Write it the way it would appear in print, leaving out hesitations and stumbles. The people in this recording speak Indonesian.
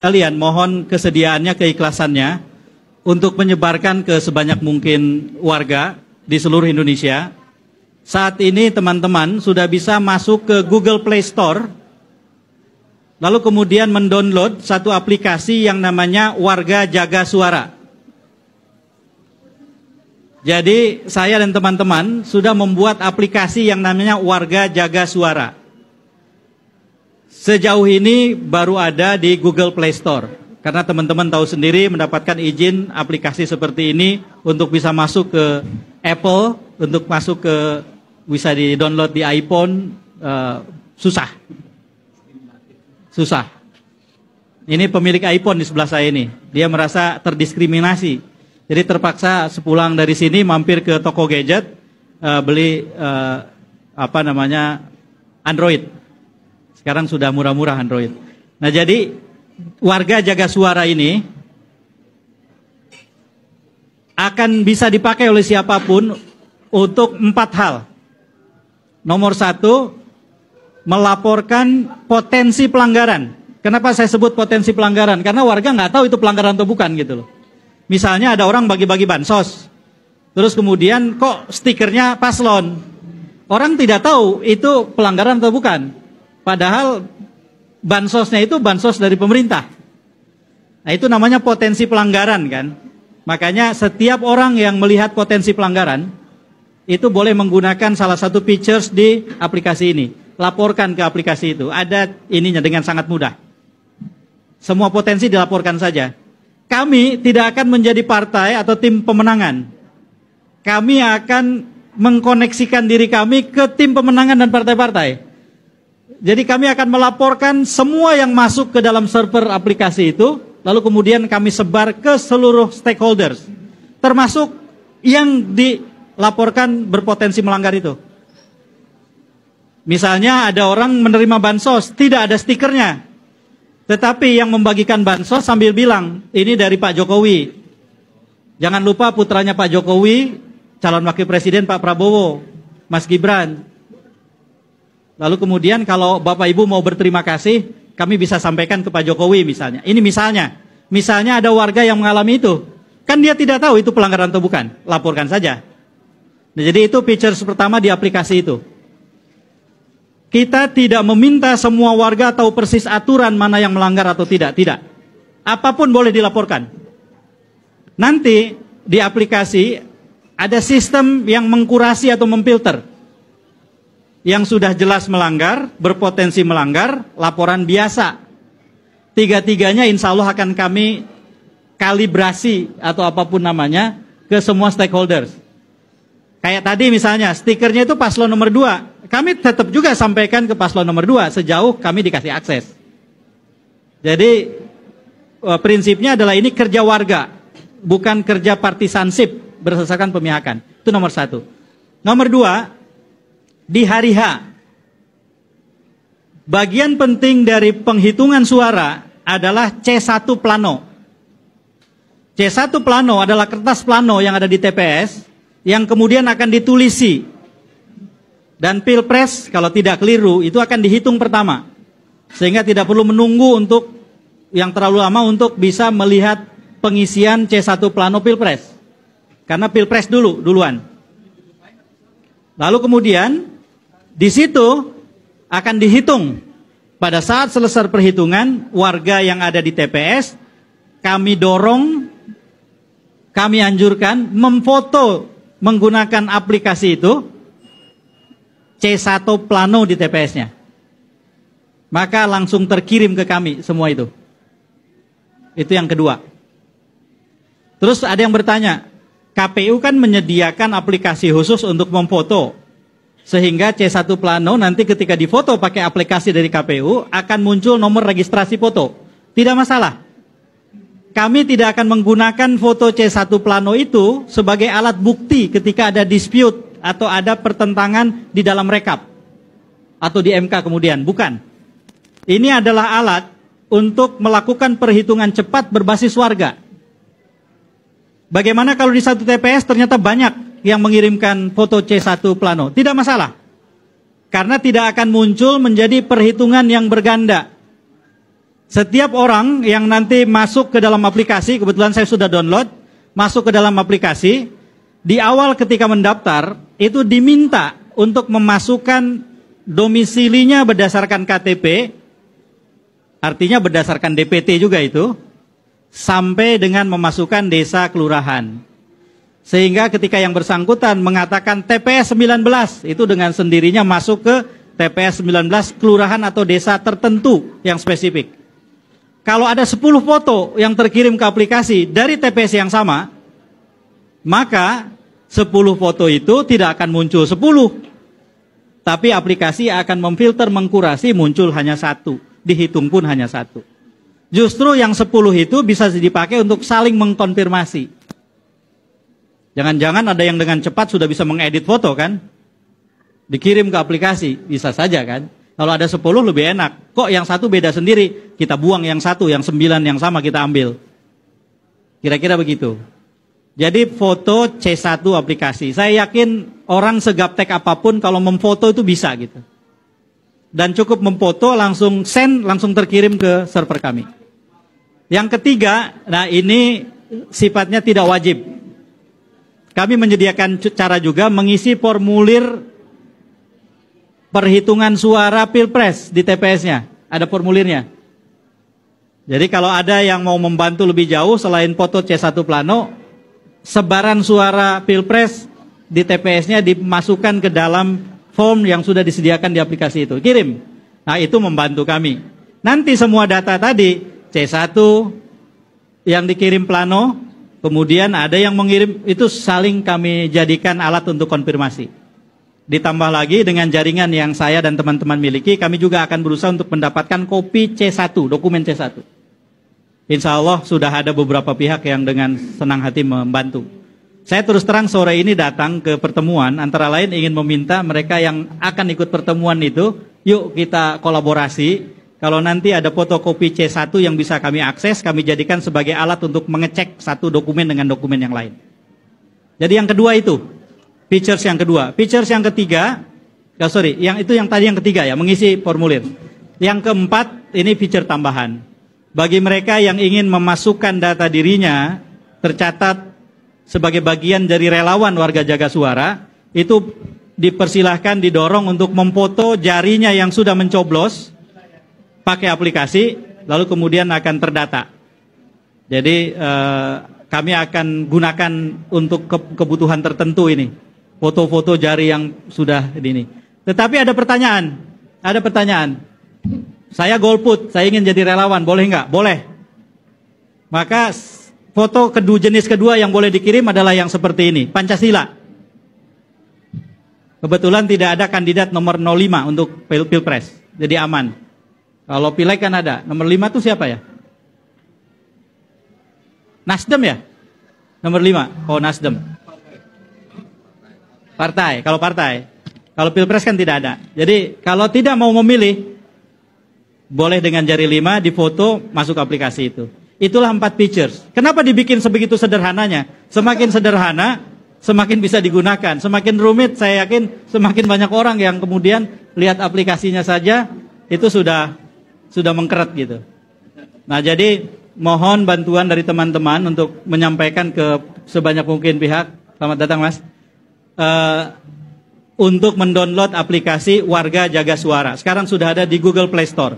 Kalian mohon kesediaannya, keikhlasannya untuk menyebarkan ke sebanyak mungkin warga di seluruh Indonesia. Saat ini teman-teman sudah bisa masuk ke Google Play Store, lalu kemudian mendownload satu aplikasi yang namanya Warga Jaga Suara. Jadi saya dan teman-teman sudah membuat aplikasi yang namanya Warga Jaga Suara. Sejauh ini baru ada di Google Play Store. Karena teman-teman tahu sendiri mendapatkan izin aplikasi seperti ini untuk bisa masuk ke Apple, untuk masuk ke bisa di-download di iPhone, susah. Susah. Ini pemilik iPhone di sebelah saya ini. Dia merasa terdiskriminasi. Jadi terpaksa sepulang dari sini mampir ke toko gadget, beli Android. Sekarang sudah murah-murah Android. Nah jadi Warga Jaga Suara ini akan bisa dipakai oleh siapapun untuk 4 hal. Nomor 1, melaporkan potensi pelanggaran. Kenapa saya sebut potensi pelanggaran? Karena warga nggak tahu itu pelanggaran atau bukan gitu loh. Misalnya ada orang bagi-bagi bansos, terus kemudian kok stikernya paslon. Orang tidak tahu itu pelanggaran atau bukan. Padahal bansosnya itu bansos dari pemerintah. Nah itu namanya potensi pelanggaran kan. Makanya setiap orang yang melihat potensi pelanggaran itu boleh menggunakan salah satu features di aplikasi ini. Laporkan ke aplikasi itu. Ada ininya dengan sangat mudah. Semua potensi dilaporkan saja. Kami tidak akan menjadi partai atau tim pemenangan. Kami akan mengkoneksikan diri kami ke tim pemenangan dan partai-partai. Jadi kami akan melaporkan semua yang masuk ke dalam server aplikasi itu, lalu kemudian kami sebar ke seluruh stakeholders, termasuk yang dilaporkan berpotensi melanggar itu. Misalnya ada orang menerima bansos, tidak ada stikernya, tetapi yang membagikan bansos sambil bilang, ini dari Pak Jokowi. Jangan lupa putranya Pak Jokowi, calon wakil presiden Pak Prabowo, Mas Gibran. Lalu kemudian kalau Bapak Ibu mau berterima kasih, kami bisa sampaikan ke Pak Jokowi misalnya. Ini misalnya ada warga yang mengalami itu. Kan dia tidak tahu itu pelanggaran atau bukan. Laporkan saja. Nah, jadi itu features pertama di aplikasi itu. Kita tidak meminta semua warga tahu persis aturan mana yang melanggar atau tidak. Tidak. Apapun boleh dilaporkan. Nanti di aplikasi ada sistem yang mengkurasi atau memfilter. Yang sudah jelas melanggar, berpotensi melanggar, laporan biasa. Tiga-tiganya insya Allah akan kami kalibrasi atau apapun namanya ke semua stakeholders. Kayak tadi misalnya stikernya itu paslon nomor 2. Kami tetap juga sampaikan ke paslon nomor 2 sejauh kami dikasih akses. Jadi prinsipnya adalah ini kerja warga, bukan kerja partisansip berdasarkan pemihakan. Itu nomor 1. Nomor 2, di hari H, bagian penting dari penghitungan suara adalah C1 plano. C1 plano adalah kertas plano yang ada di TPS, yang kemudian akan ditulisi. Dan Pilpres, kalau tidak keliru, itu akan dihitung pertama. Sehingga tidak perlu menunggu untuk yang terlalu lama untuk bisa melihat pengisian C1 plano Pilpres. Karena Pilpres duluan. Lalu kemudian di situ akan dihitung. Pada saat selesai perhitungan, warga yang ada di TPS, kami dorong, kami anjurkan memfoto menggunakan aplikasi itu, C1 plano di TPS-nya. Maka langsung terkirim ke kami semua itu. Itu yang kedua. Terus ada yang bertanya, KPU kan menyediakan aplikasi khusus untuk memfoto. Sehingga C1 plano nanti ketika difoto pakai aplikasi dari KPU akan muncul nomor registrasi foto. Tidak masalah. Kami tidak akan menggunakan foto C1 plano itu sebagai alat bukti ketika ada dispute atau ada pertentangan di dalam rekap. Atau di MK kemudian. Bukan. Ini adalah alat untuk melakukan perhitungan cepat berbasis warga. Bagaimana kalau di satu TPS ternyata banyak yang mengirimkan foto C1 plano? Tidak masalah. Karena tidak akan muncul menjadi perhitungan yang berganda. Setiap orang yang nanti masuk ke dalam aplikasi, kebetulan saya sudah download, masuk ke dalam aplikasi, di awal ketika mendaftar, itu diminta untuk memasukkan domisilinya berdasarkan KTP, artinya berdasarkan DPT juga itu, sampai dengan memasukkan desa kelurahan. Sehingga ketika yang bersangkutan mengatakan TPS 19, itu dengan sendirinya masuk ke TPS 19 kelurahan atau desa tertentu yang spesifik. Kalau ada 10 foto yang terkirim ke aplikasi dari TPS yang sama, maka 10 foto itu tidak akan muncul 10. Tapi aplikasi akan memfilter, mengkurasi, muncul hanya 1. Dihitung pun hanya 1. Justru yang 10 itu bisa dipakai untuk saling mengkonfirmasi. Jangan-jangan ada yang dengan cepat sudah bisa mengedit foto kan? Dikirim ke aplikasi, bisa saja kan? Kalau ada 10 lebih enak. Kok yang 1 beda sendiri? Kita buang yang 1, yang 9 yang sama kita ambil. Kira-kira begitu. Jadi foto C1 aplikasi. Saya yakin orang segaptek apapun kalau memfoto itu bisa gitu. Dan cukup memfoto langsung send, langsung terkirim ke server kami. Yang ketiga, nah ini sifatnya tidak wajib. Kami menyediakan cara juga mengisi formulir perhitungan suara Pilpres di TPS-nya, ada formulirnya. Jadi kalau ada yang mau membantu lebih jauh selain foto C1 plano, sebaran suara Pilpres di TPS-nya dimasukkan ke dalam form yang sudah disediakan di aplikasi itu. Kirim. Nah, itu membantu kami. Nanti semua data tadi C1 yang dikirim plano, kemudian ada yang mengirim, itu saling kami jadikan alat untuk konfirmasi. Ditambah lagi dengan jaringan yang saya dan teman-teman miliki, kami juga akan berusaha untuk mendapatkan kopi C1, dokumen C1. Insya Allah sudah ada beberapa pihak yang dengan senang hati membantu. Saya terus terang sore ini datang ke pertemuan, antara lain ingin meminta mereka yang akan ikut pertemuan itu, yuk kita kolaborasi. Kalau nanti ada fotokopi C1 yang bisa kami akses, kami jadikan sebagai alat untuk mengecek satu dokumen dengan dokumen yang lain. Jadi yang kedua itu. Features yang kedua. Features yang ketiga, yang tadi yang ketiga ya, mengisi formulir. Yang keempat, ini feature tambahan. Bagi mereka yang ingin memasukkan data dirinya, tercatat sebagai bagian dari relawan warga jaga suara, itu dipersilahkan, didorong untuk memfoto jarinya yang sudah mencoblos, pakai aplikasi, lalu kemudian akan terdata. Jadi kami akan gunakan untuk kebutuhan tertentu ini. Foto-foto jari yang sudah ini. Tetapi ada pertanyaan. Saya golput, saya ingin jadi relawan, boleh nggak? Boleh. Maka foto jenis kedua yang boleh dikirim adalah yang seperti ini, Pancasila. Kebetulan tidak ada kandidat nomor 05 untuk Pilpres, jadi aman. Kalau Pileg kan ada, nomor 5 itu siapa ya? Nasdem ya? Nomor 5, oh Nasdem. Partai, kalau Pilpres kan tidak ada. Jadi kalau tidak mau memilih, boleh dengan jari 5 difoto, masuk aplikasi itu. Itulah 4 features. Kenapa dibikin sebegitu sederhananya? Semakin sederhana, semakin bisa digunakan. Semakin rumit, saya yakin semakin banyak orang yang kemudian lihat aplikasinya saja, itu sudah mengkeret gitu. Nah jadi mohon bantuan dari teman-teman untuk menyampaikan ke sebanyak mungkin pihak. Selamat datang Mas. Untuk mendownload aplikasi Warga Jaga Suara. Sekarang sudah ada di Google Play Store.